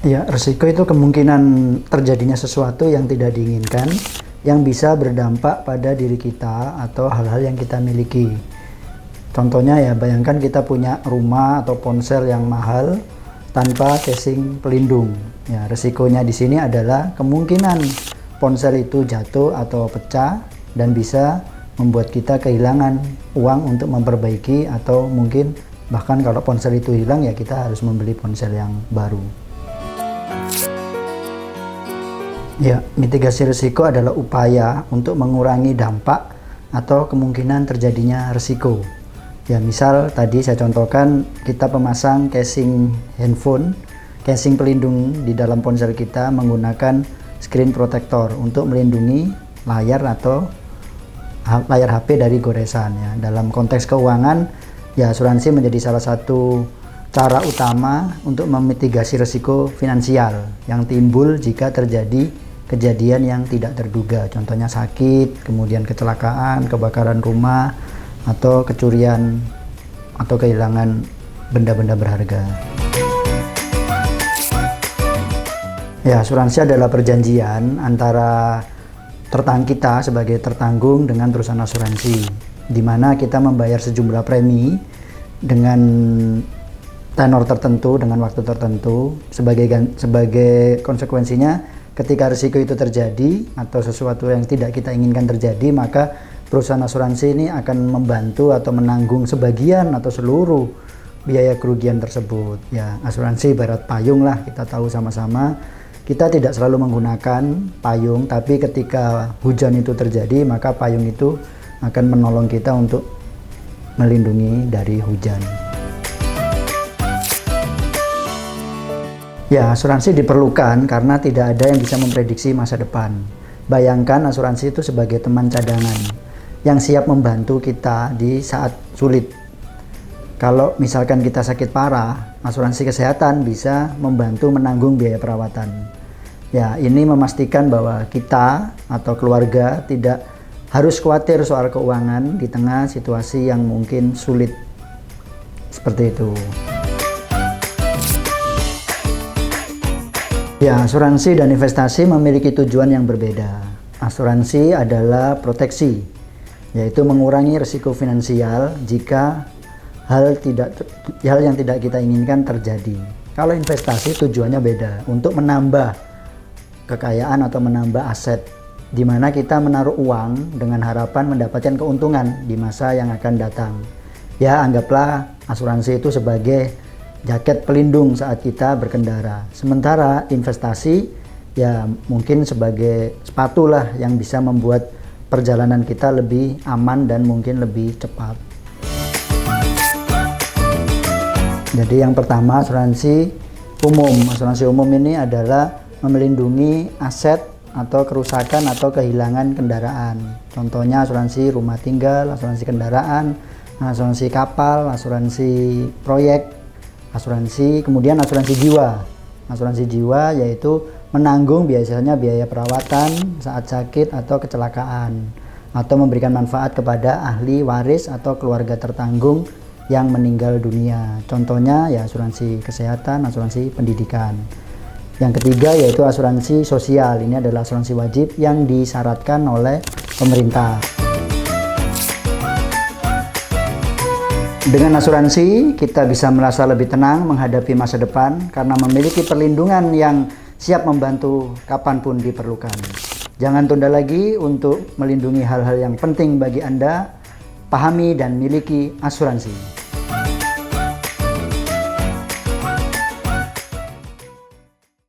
Ya, risiko itu kemungkinan terjadinya sesuatu yang tidak diinginkan yang bisa berdampak pada diri kita atau hal-hal yang kita miliki. Contohnya ya, bayangkan kita punya rumah atau ponsel yang mahal tanpa casing pelindung. Ya, risikonya di sini adalah kemungkinan ponsel itu jatuh atau pecah dan bisa membuat kita kehilangan uang untuk memperbaiki, atau mungkin bahkan kalau ponsel itu hilang ya kita harus membeli ponsel yang baru. Ya, mitigasi risiko adalah upaya untuk mengurangi dampak atau kemungkinan terjadinya risiko. Ya, misal tadi saya contohkan kita pemasang casing handphone, casing pelindung di dalam ponsel kita menggunakan screen protector untuk melindungi layar atau layar HP dari goresan. Ya, dalam konteks keuangan, ya asuransi menjadi salah satu cara utama untuk memitigasi risiko finansial yang timbul jika terjadi kejadian yang tidak terduga, contohnya sakit, kemudian kecelakaan, kebakaran rumah, atau kecurian atau kehilangan benda-benda berharga. Ya, asuransi adalah perjanjian antara kita sebagai tertanggung dengan perusahaan asuransi, di mana kita membayar sejumlah premi dengan tenor tertentu, dengan waktu tertentu. Sebagai konsekuensinya, ketika risiko itu terjadi atau sesuatu yang tidak kita inginkan terjadi, maka perusahaan asuransi ini akan membantu atau menanggung sebagian atau seluruh biaya kerugian tersebut. Ya, asuransi ibarat payung lah, kita tahu sama-sama. Kita tidak selalu menggunakan payung, tapi ketika hujan itu terjadi, maka payung itu akan menolong kita untuk melindungi dari hujan. Ya, asuransi diperlukan karena tidak ada yang bisa memprediksi masa depan. Bayangkan asuransi itu sebagai teman cadangan yang siap membantu kita di saat sulit. Kalau misalkan kita sakit parah, asuransi kesehatan bisa membantu menanggung biaya perawatan. Ya, ini memastikan bahwa kita atau keluarga tidak harus khawatir soal keuangan di tengah situasi yang mungkin sulit. Seperti itu. Ya, asuransi dan investasi memiliki tujuan yang berbeda. Asuransi adalah proteksi, yaitu mengurangi risiko finansial jika hal yang tidak kita inginkan terjadi. Kalau investasi tujuannya beda, untuk menambah kekayaan atau menambah aset, di mana kita menaruh uang dengan harapan mendapatkan keuntungan di masa yang akan datang. Ya, anggaplah asuransi itu sebagai jaket pelindung saat kita berkendara. Sementara investasi ya mungkin sebagai sepatu lah yang bisa membuat perjalanan kita lebih aman dan mungkin lebih cepat. Jadi yang pertama, asuransi umum. Asuransi umum ini adalah melindungi aset atau kerusakan atau kehilangan kendaraan. Contohnya asuransi rumah tinggal, asuransi kendaraan, asuransi kapal, asuransi proyek, kemudian asuransi jiwa. Asuransi jiwa yaitu menanggung biasanya biaya perawatan saat sakit atau kecelakaan, atau memberikan manfaat kepada ahli waris atau keluarga tertanggung yang meninggal dunia. Contohnya ya asuransi kesehatan, asuransi pendidikan. Yang ketiga yaitu asuransi sosial. Ini adalah asuransi wajib yang disyaratkan oleh pemerintah. Dengan asuransi, kita bisa merasa lebih tenang menghadapi masa depan karena memiliki perlindungan yang siap membantu kapanpun diperlukan. Jangan tunda lagi untuk melindungi hal-hal yang penting bagi Anda. Pahami dan miliki asuransi.